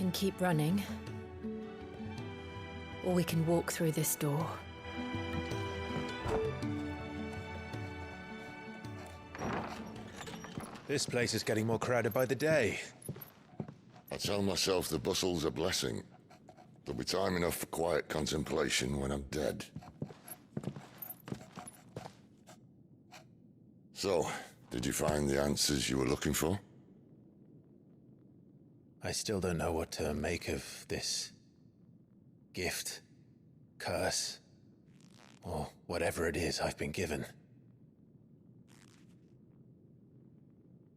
can keep running, or we can walk through this door. This place is getting more crowded by the day. I tell myself the bustle's a blessing. There'll be time enough for quiet contemplation when I'm dead. So, did you find the answers you were looking for? I still don't know what to make of this gift, curse, or whatever it is I've been given.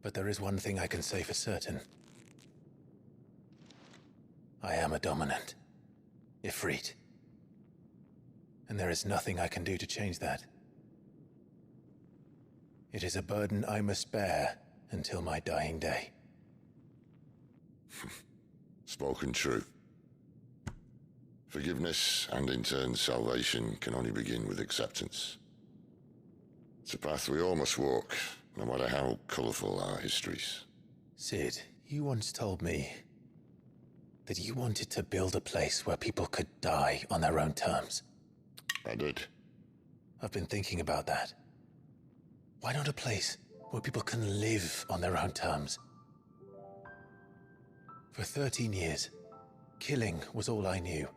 But there is one thing I can say for certain. I am a dominant, Ifrit. And there is nothing I can do to change that. It is a burden I must bear until my dying day. Spoken true. Forgiveness, and in turn salvation, can only begin with acceptance. It's a path we all must walk, no matter how colourful our histories. Sid, you once told me that you wanted to build a place where people could die on their own terms. I did. I've been thinking about that. Why not a place where people can live on their own terms? For 13 years, killing was all I knew.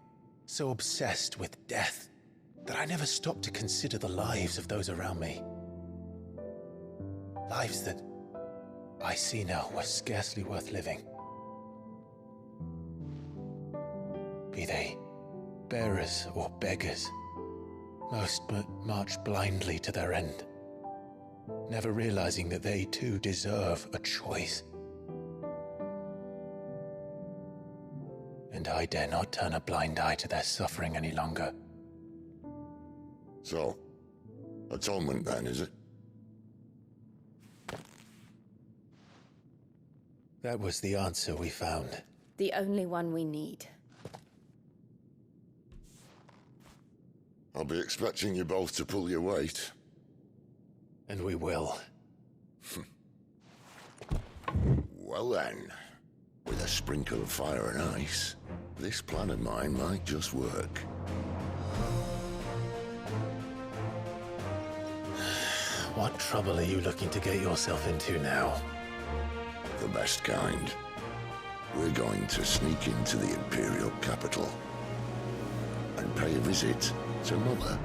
So obsessed with death that I never stopped to consider the lives of those around me. Lives that I see now were scarcely worth living. Be they bearers or beggars, most march blindly to their end, never realizing that they too deserve a choice. And I dare not turn a blind eye to their suffering any longer. So, atonement then, is it? That was the answer we found. The only one we need. I'll be expecting you both to pull your weight. And we will. Well then, with a sprinkle of fire and ice, this plan of mine might just work. What trouble are you looking to get yourself into now? The best kind. We're going to sneak into the Imperial capital and pay a visit to Mother.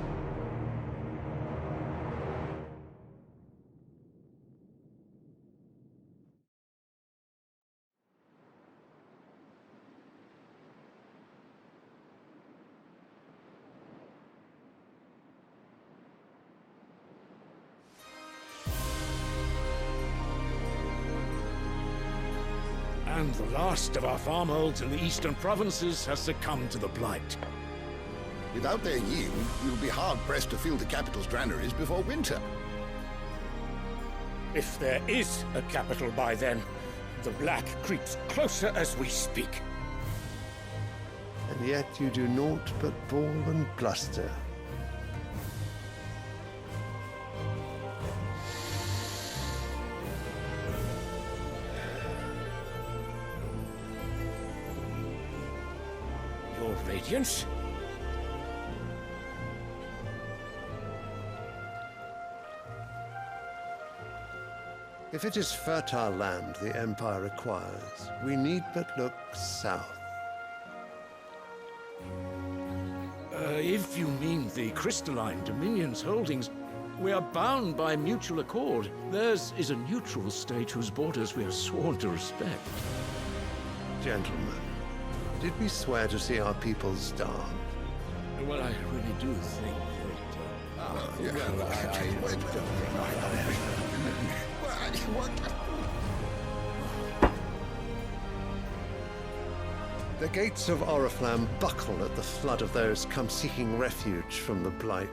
And the last of our farmholds in the eastern provinces has succumbed to the blight. Without their yield, we'll be hard-pressed to fill the capital's granaries before winter. If there is a capital by then, the black creeps closer as we speak. And yet you do naught but bawl and bluster. Your Radiance? If it is fertile land the Empire requires, we need but look south. If you mean the crystalline Dominion's holdings, we are bound by mutual accord. Theirs is a neutral state whose borders we are sworn to respect. Gentlemen, did we swear to see our people starve? Well, I really do think The gates of Oriflamme buckle at the flood of those come seeking refuge from the blight.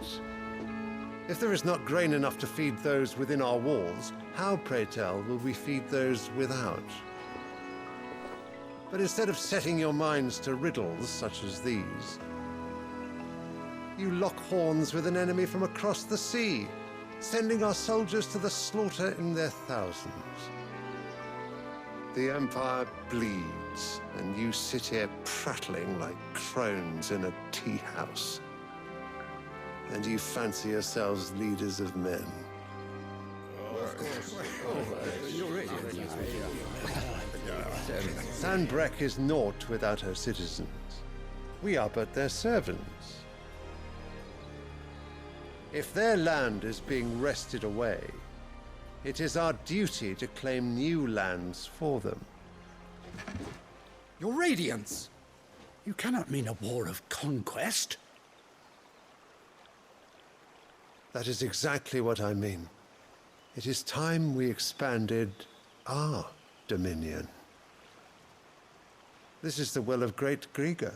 If there is not grain enough to feed those within our walls, how, pray tell, will we feed those without? But instead of setting your minds to riddles such as these, you lock horns with an enemy from across the sea, sending our soldiers to the slaughter in their thousands. The Empire bleeds, and you sit here prattling like crones in a tea house. And you fancy yourselves leaders of men. Sanbreque is naught without her citizens. We are but their servants. If their land is being wrested away, it is our duty to claim new lands for them. Your Radiance! You cannot mean a war of conquest. That is exactly what I mean. It is time we expanded our dominion. This is the will of Great Grieger.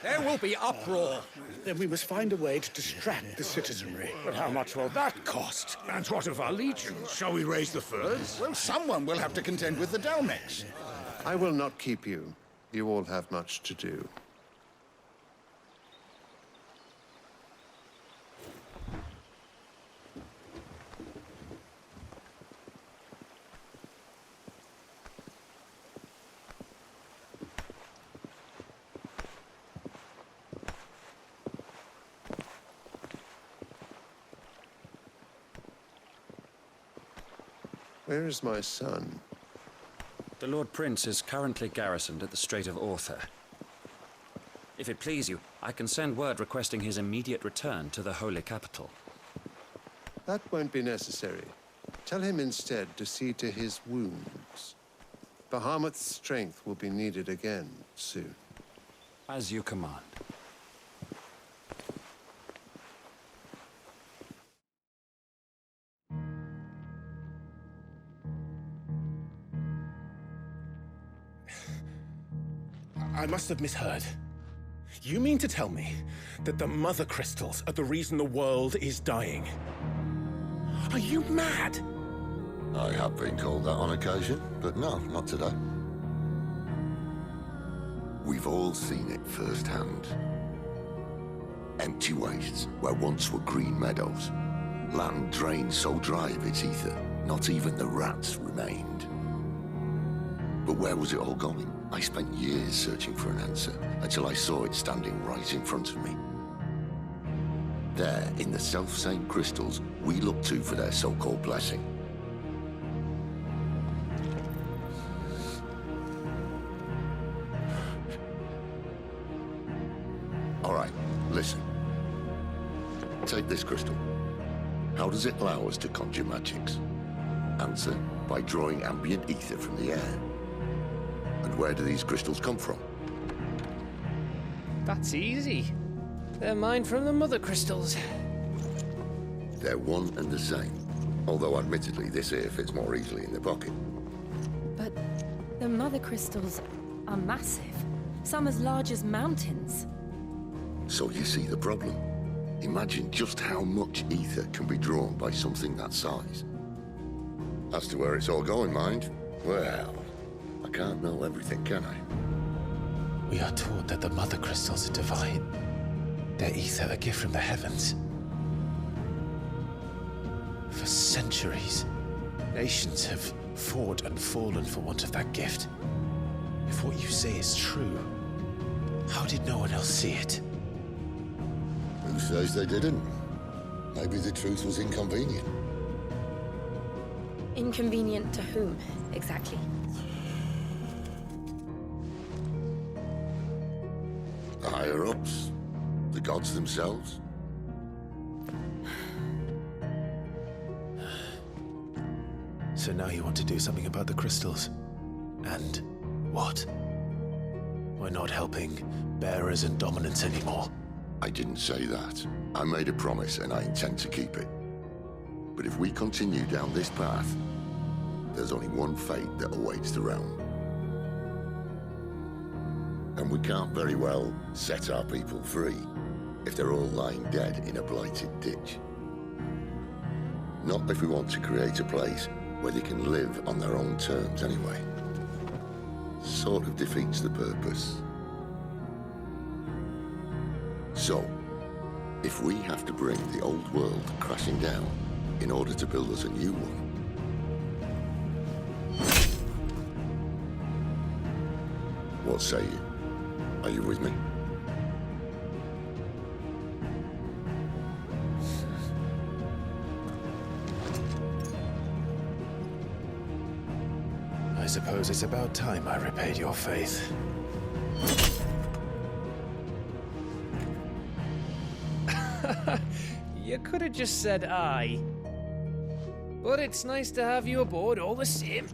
There will be uproar. Then we must find a way to distract the citizenry. But how much will that cost? And what of our legions? Shall we raise the furs? Well, someone will have to contend with the Dalmex. I will not keep you. You all have much to do. Where is my son? The Lord Prince is currently garrisoned at the Strait of Author. If it please you, I can send word requesting his immediate return to the Holy Capital. That won't be necessary. Tell him instead to see to his wounds. Bahamut's strength will be needed again soon. As you command. I must have misheard. You mean to tell me that the Mother Crystals are the reason the world is dying? Are you mad? I have been called that on occasion, but no, not today. We've all seen it firsthand. Empty wastes where once were green meadows. Land drained so dry of its ether, not even the rats remained. But where was it all going? I spent years searching for an answer, until I saw it standing right in front of me. There, in the self-same crystals we look to for their so-called blessing. All right, listen. Take this crystal. How does it allow us to conjure magics? Answer, by drawing ambient ether from the air. And where do these crystals come from? That's easy. They're mined from the Mother Crystals. They're one and the same. Although admittedly, this here fits more easily in the pocket. But the Mother Crystals are massive. Some as large as mountains. So you see the problem. Imagine just how much ether can be drawn by something that size. As to where it's all going, mind? Well, I can't know everything, can I? We are taught that the Mother Crystals are divine. Their ether a gift from the heavens. For centuries, nations have fought and fallen for want of that gift. If what you say is true, how did no one else see it? Who says they didn't? Maybe the truth was inconvenient. Inconvenient to whom, exactly? The higher-ups? The gods themselves? So now you want to do something about the crystals? And what? We're not helping bearers and dominants anymore. I didn't say that. I made a promise and I intend to keep it. But if we continue down this path, there's only one fate that awaits the realm. And we can't very well set our people free if they're all lying dead in a blighted ditch. Not if we want to create a place where they can live on their own terms anyway. Sort of defeats the purpose. So, if we have to bring the old world crashing down, in order to build us a new one. What say you? Are you with me? I suppose it's about time I repaid your faith. You could have just said aye. But it's nice to have you aboard all the same.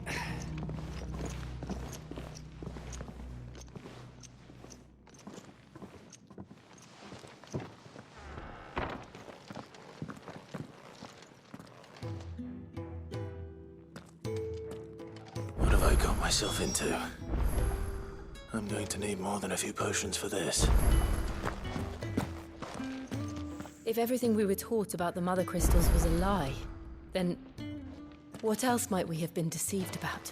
What have I got myself into? I'm going to need more than a few potions for this. If everything we were taught about the Mother Crystals was a lie, then what else might we have been deceived about?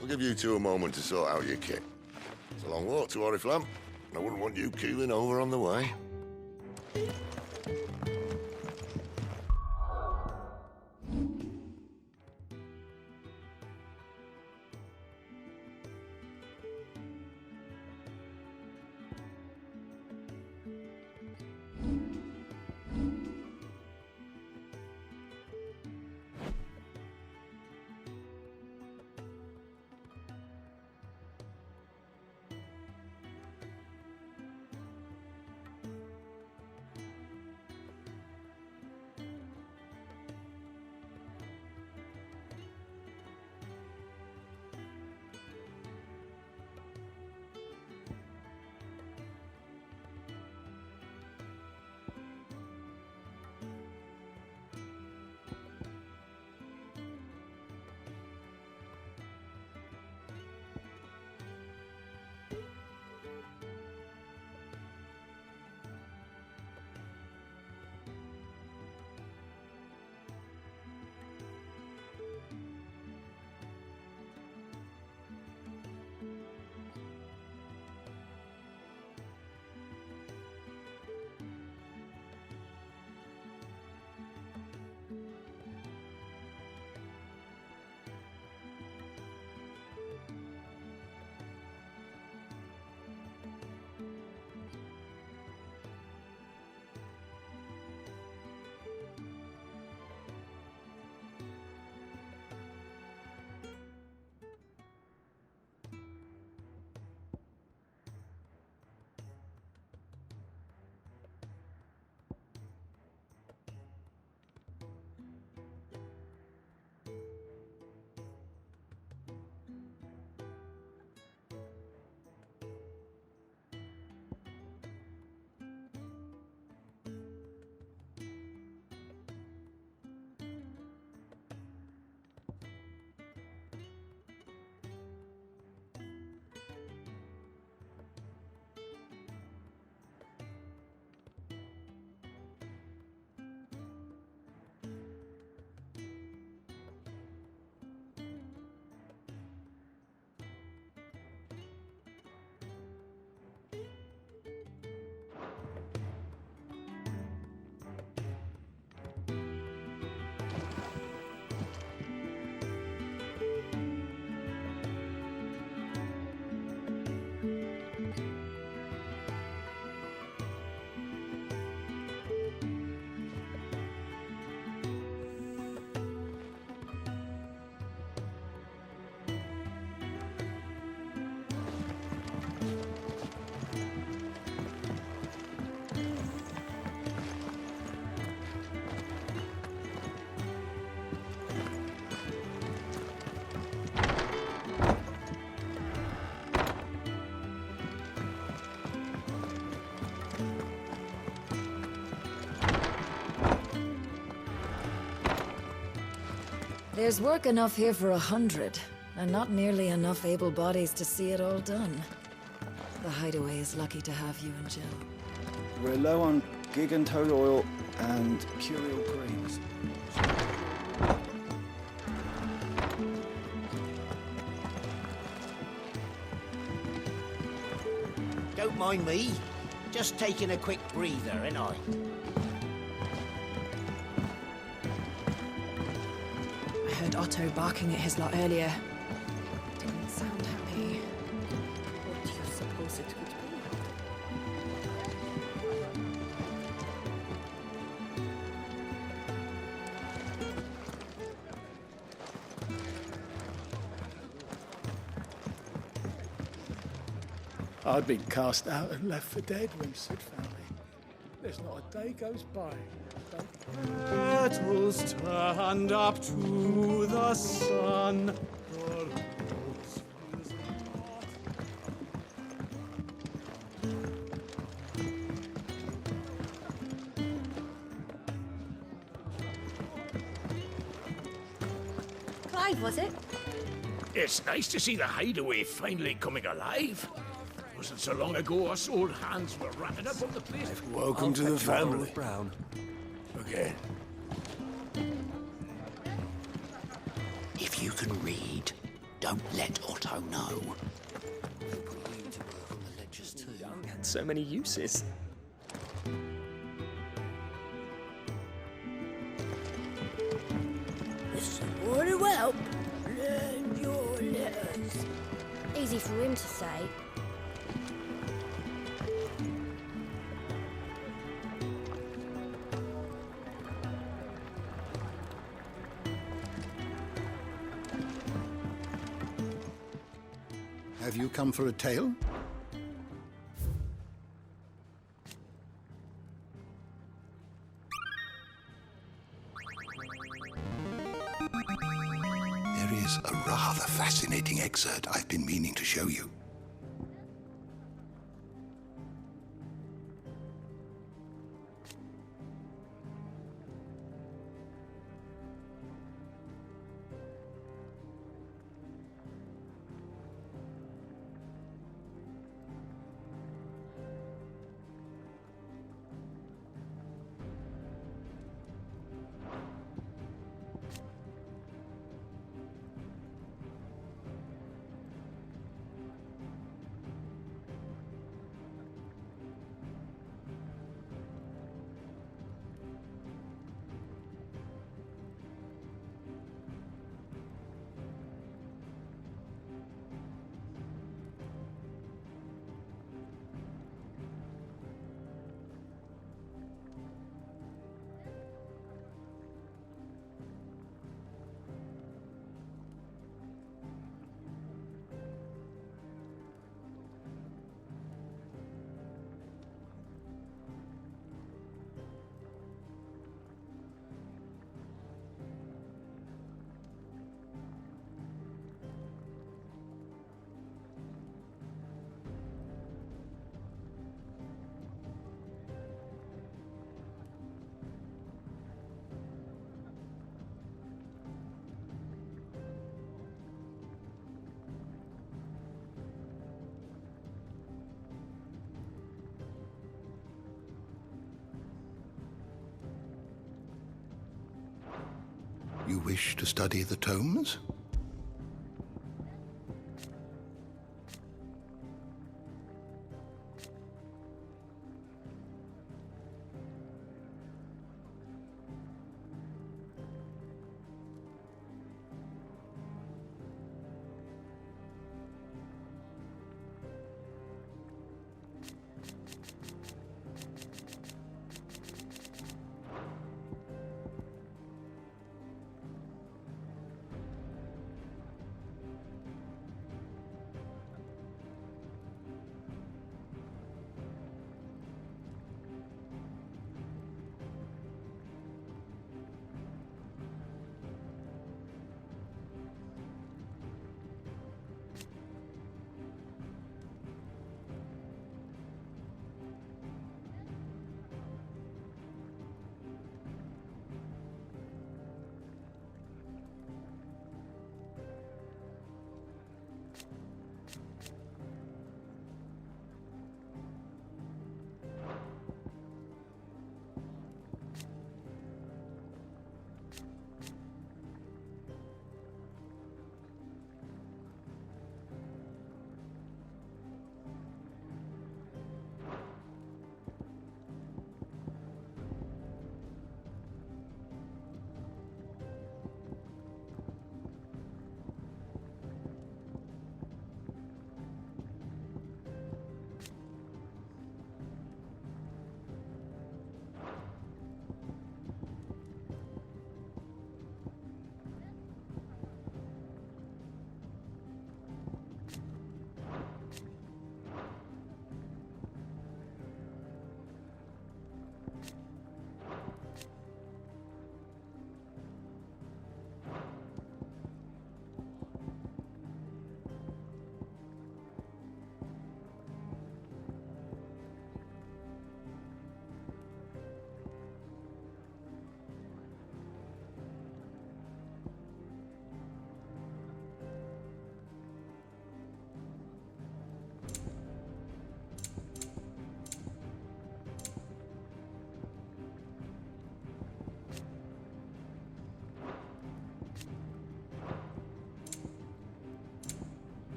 I'll give you two a moment to sort out your kit. It's a long walk to Oriflamme, and I wouldn't want you keeling over on the way. There's work enough here for 100, and not nearly enough able bodies to see it all done. The Hideaway is lucky to have you and Jill. We're low on gig and toad oil and curial greens. mind me. Just taking a quick breather, ain't I? I heard Otto barking at his lot earlier. Didn't sound happy. What do you suppose it could be? I'd been cast out and left for dead when Sid found me. There's not a day goes by. Petals stand up to the sun. Clive, was it? It's nice to see the hideaway finally coming alive. It wasn't so long ago us old hands were ratting up on the place. Welcome to the family. Brown. Okay. If you can read, don't let Otto know. So many uses. Order well. Learn your letters. Easy for him to say. Have you come for a tale? There is a rather fascinating excerpt I've been meaning to show you. You wish to study the tomes?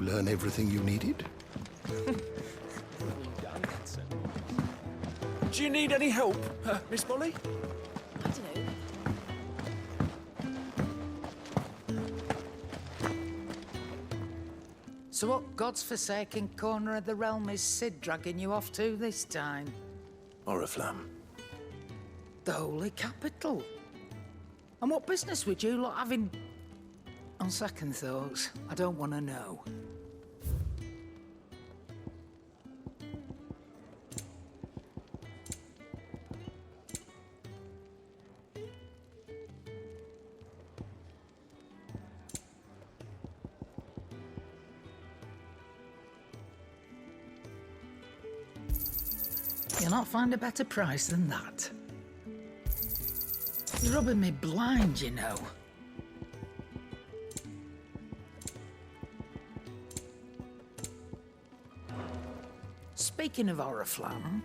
learn everything you needed? Do you need any help, Miss Molly? I don't know. So what God's forsaken corner of the realm is Sid dragging you off to this time? Oriflamme. The Holy Capital. And what business would you lot have in... On second thoughts, I don't want to know. You'll not find a better price than that. You're rubbing me blind, you know. Speaking of Oriflamme,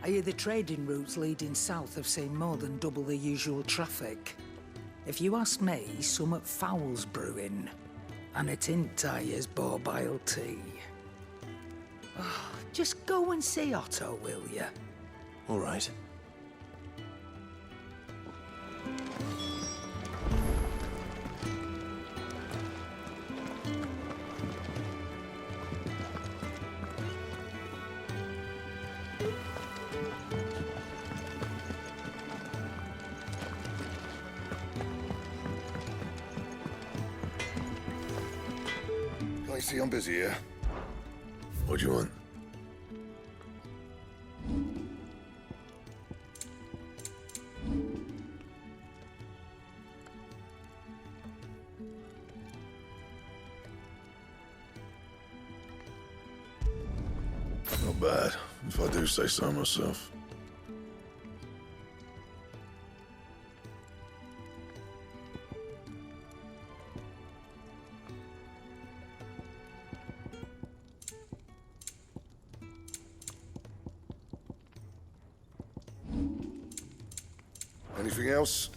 I hear the trading routes leading south have seen more than double the usual traffic. If you ask me, summat foul's brewing, and it ain't Tyre's borbile tea. Oh, just go and see Otto, will you? All right. I see I'm busy here. What do you want? Not bad, if I do say so myself. Anything else?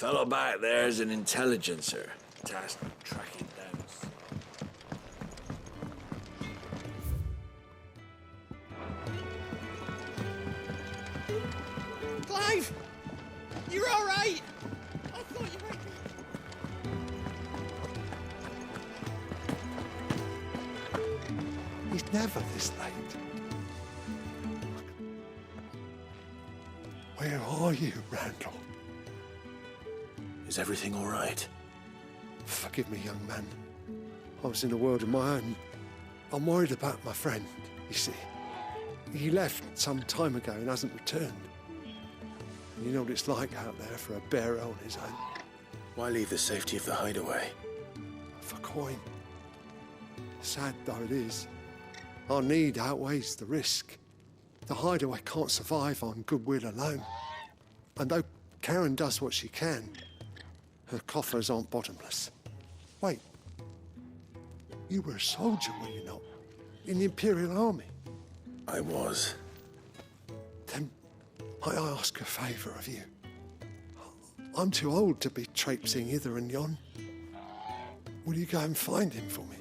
Fellow back there is an intelligencer, tasked with tracking down. Clive! You're all right! I thought you might be... He's never this late. Where are you, Randall? Is everything all right? Forgive me, young man. I was in a world of my own. I'm worried about my friend, you see. He left some time ago and hasn't returned. You know what it's like out there for a bearer on his own. Why leave the safety of the hideaway? For coin. Sad though it is, our need outweighs the risk. The hideaway can't survive on goodwill alone. And though Karen does what she can, her coffers aren't bottomless. Wait. You were a soldier, were you not? In the Imperial Army? I was. Then I ask a favour of you. I'm too old to be traipsing hither and yon. Will you go and find him for me?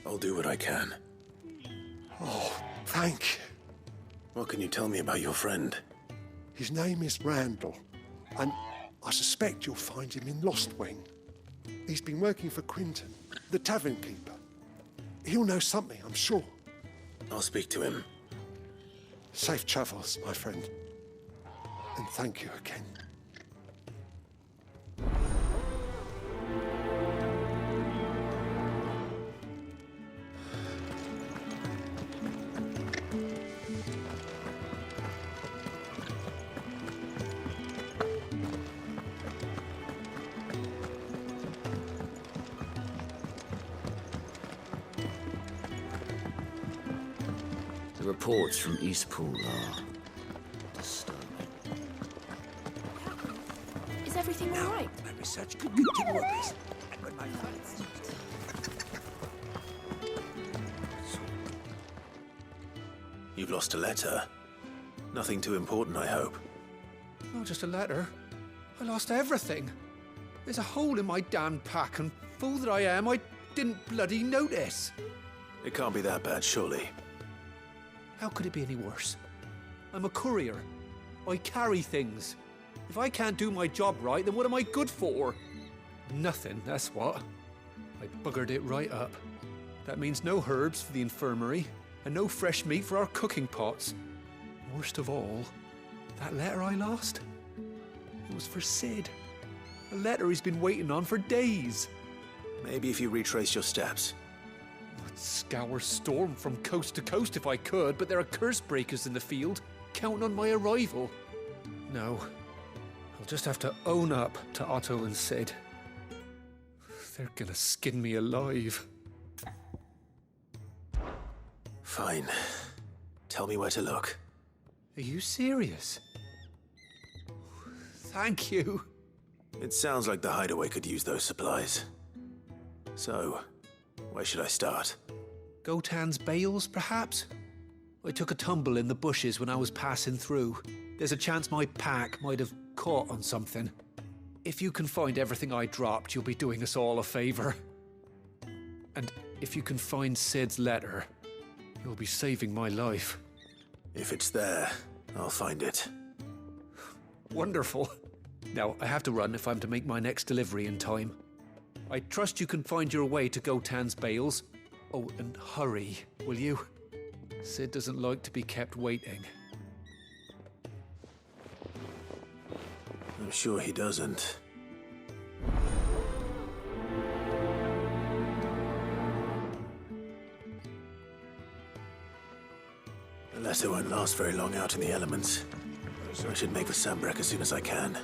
I'll do what I can. Oh, thank you. What can you tell me about your friend? His name is Randall, and I suspect you'll find him in Lost Wing. He's been working for Quinton, the tavern keeper. He'll know something, I'm sure. I'll speak to him. Safe travels, my friend. And thank you again. The reports from Eastpool are disturbing. Is everything all right? My research could continue apace. And when my findings... You've lost a letter. Nothing too important, I hope. Not just a letter. I lost everything. There's a hole in my damn pack, and fool that I am, I didn't bloody notice. It can't be that bad, surely. How could it be any worse? I'm a courier. I carry things. If I can't do my job right, then what am I good for? Nothing, that's what. I buggered it right up. That means no herbs for the infirmary, and no fresh meat for our cooking pots. Worst of all, that letter I lost, it was for Sid. A letter he's been waiting on for days. Maybe if you retrace your steps. I'd scour Storm from coast to coast if I could, but there are curse breakers in the field, counting on my arrival. No, I'll just have to own up to Otto and Sid. They're gonna skin me alive. Fine. Tell me where to look. Are you serious? Thank you. It sounds like the hideaway could use those supplies. So, where should I start? Gotan's bales, perhaps? I took a tumble in the bushes when I was passing through. There's a chance my pack might have caught on something. If you can find everything I dropped, you'll be doing us all a favor. And if you can find Sid's letter, you'll be saving my life. If it's there, I'll find it. Wonderful. Now, I have to run if I'm to make my next delivery in time. I trust you can find your way to Gotan's bales. Oh, and hurry, will you? Sid doesn't like to be kept waiting. I'm sure he doesn't. The letter won't last very long out in the elements, so I should make for Sambrek as soon as I can.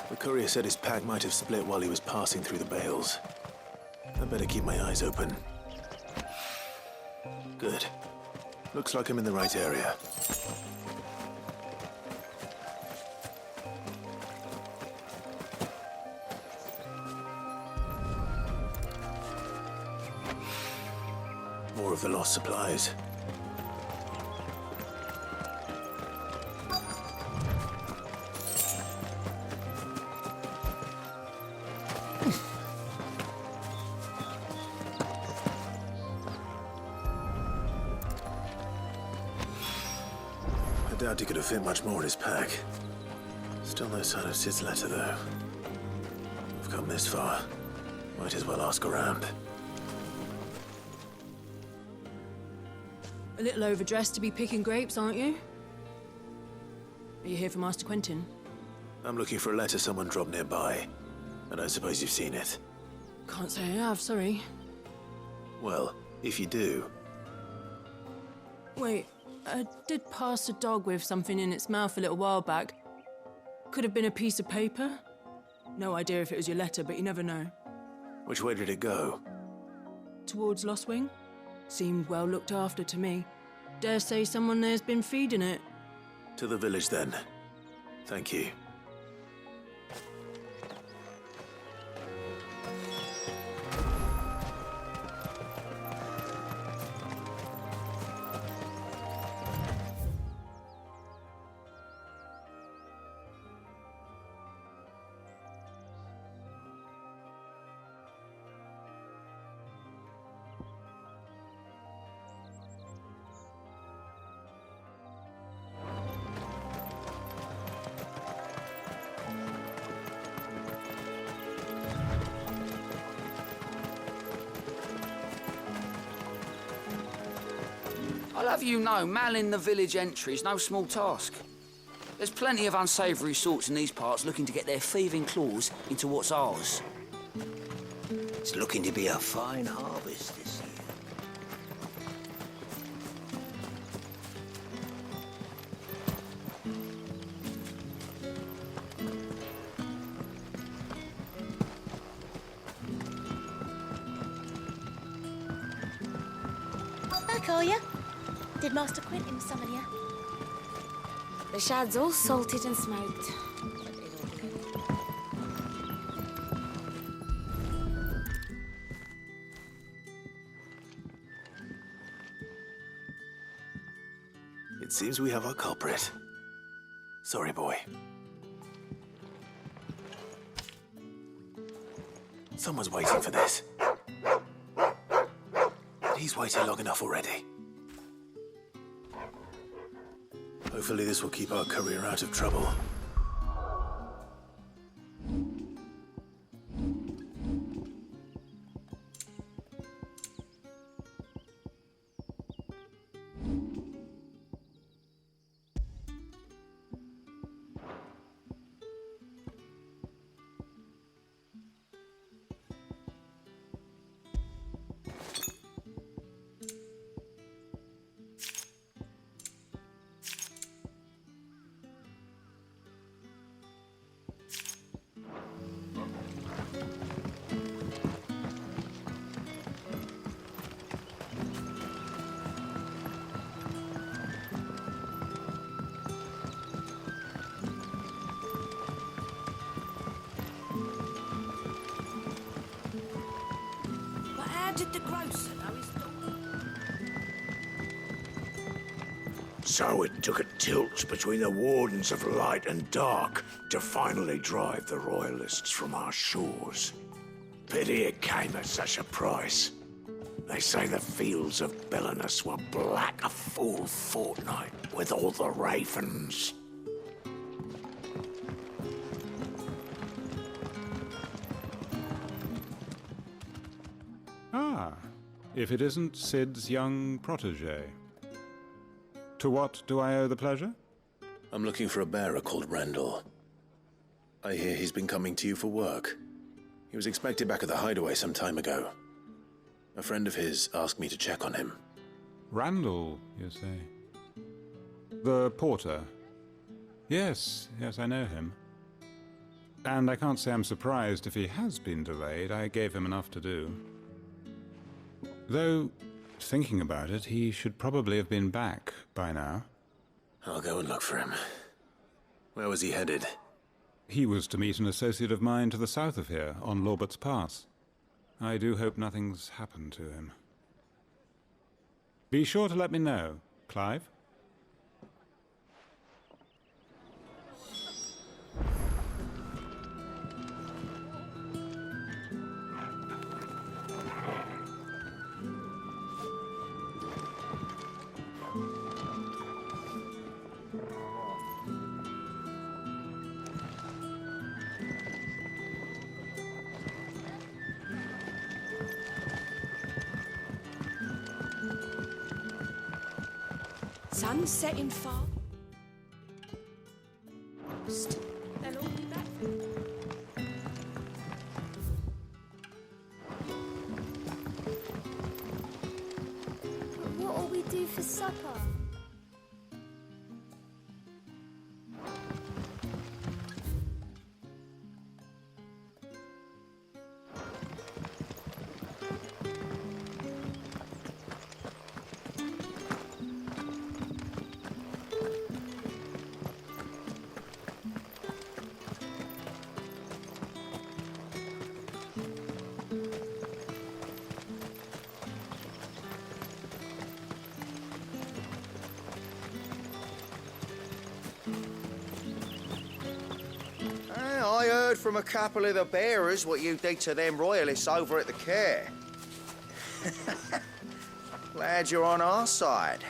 The courier said his pack might have split while he was passing through the bales. I'd better keep my eyes open. Good. Looks like I'm in the right area. More of the lost supplies. Doubt he could have fit much more in his pack. Still no sign of Sid's letter, though. We've come this far. Might as well ask around. A little overdressed to be picking grapes, aren't you? Are you here for Master Quentin? I'm looking for a letter someone dropped nearby. I don't suppose you've seen it. Can't say I have, sorry. Well, if you do... Wait, I did pass a dog with something in its mouth a little while back. Could have been a piece of paper. No idea if it was your letter, but you never know. Which way did it go? Towards Lostwing? Seemed well looked after to me. Dare say someone there's been feeding it. To the village, then. Thank you. I'll have you know, manning the village entry is no small task. There's plenty of unsavoury sorts in these parts looking to get their thieving claws into what's ours. It's looking to be a fine harvest this year. Back, are you? Did Master Quentin summon you? The shad's all salted and smoked. It seems we have our culprit. Sorry, boy. Someone's waiting for this. He's waited long enough already. Hopefully this will keep our career out of trouble. Did the grocer know his daughter? So it took a tilt between the Wardens of Light and Dark to finally drive the Royalists from our shores. Pity it came at such a price. They say the fields of Belenus were black a full fortnight with all the ravens. Ah, if it isn't Sid's young protege. To what do I owe the pleasure? I'm looking for a bearer called Randall. I hear he's been coming to you for work. He was expected back at the hideaway some time ago. A friend of his asked me to check on him. Randall, you say? The porter? Yes, I know him. And I can't say I'm surprised if he has been delayed. I gave him enough to do. Though, thinking about it, he should probably have been back by now. I'll go and look for him. Where was he headed? He was to meet an associate of mine to the south of here, on Lorbert's Pass. I do hope nothing's happened to him. Be sure to let me know, Clive. Sun's setting far. They'll all be back. What'll we do for supper? I heard from a couple of the bearers what you did to them royalists over at the care. Glad you're on our side.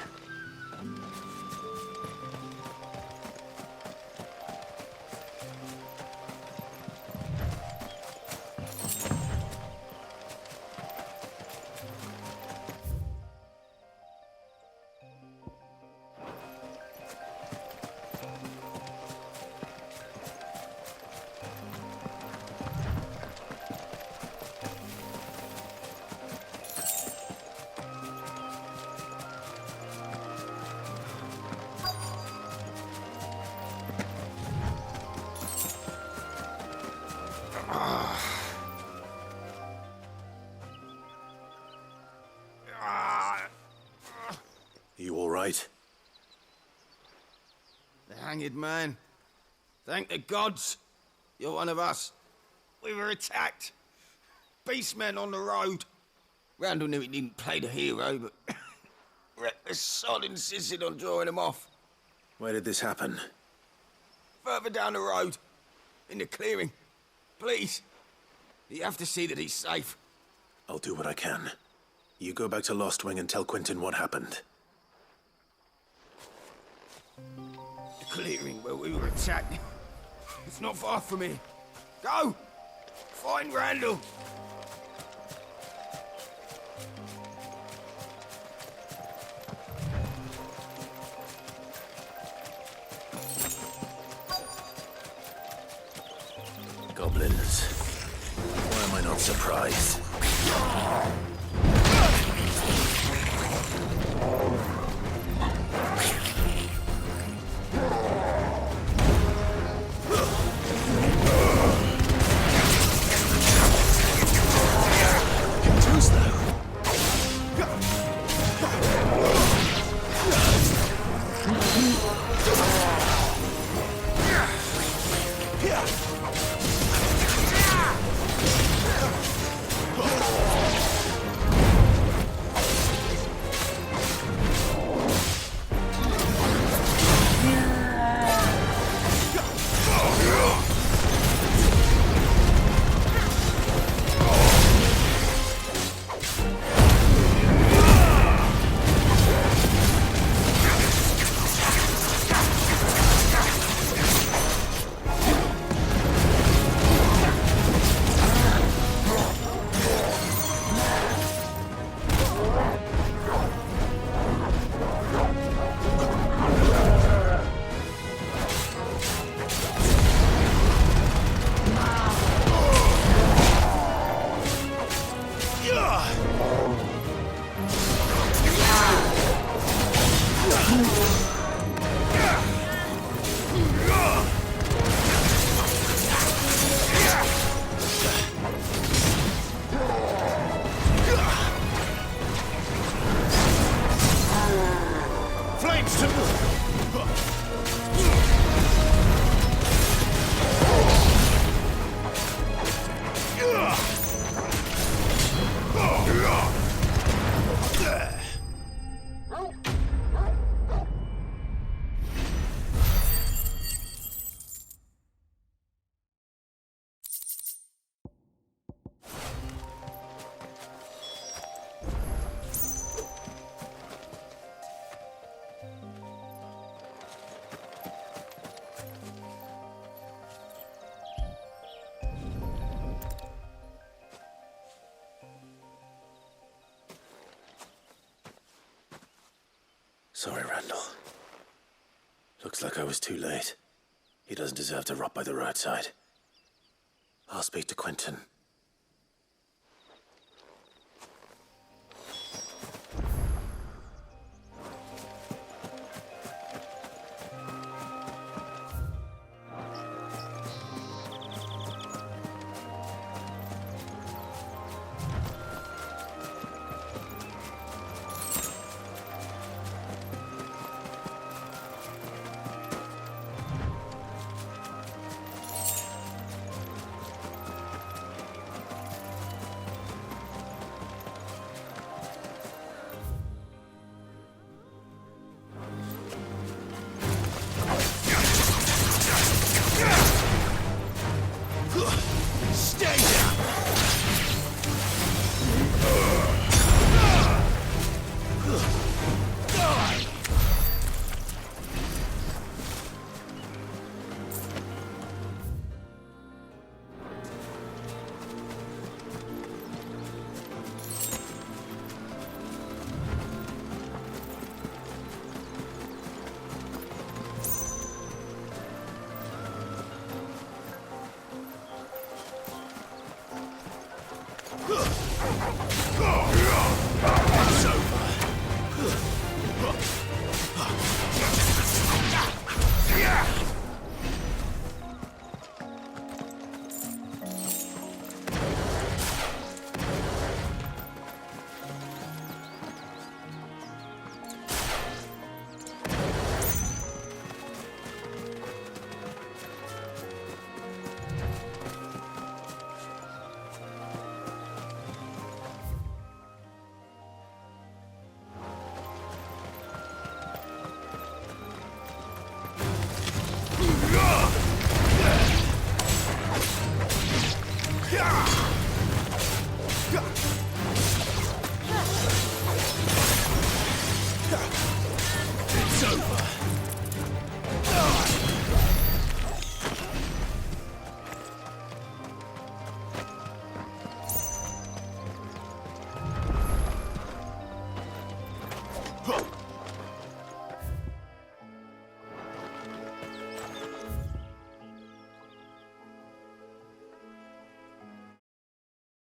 You all right? The hanged man. Thank the gods. You're one of us. We were attacked. Beastmen on the road. Randall knew he didn't play the hero, but reckless sod insisted on drawing him off. Where did this happen? Further down the road. In the clearing. Please. You have to see that he's safe. I'll do what I can. You go back to Lost Wing and tell Quentin what happened. The clearing where we were attacked. It's not far from here. Go! Find Randall! Goblins. Why am I not surprised? Sorry, Randall. Looks like I was too late. He doesn't deserve to rot by the roadside. I'll speak to Quentin. Yeah!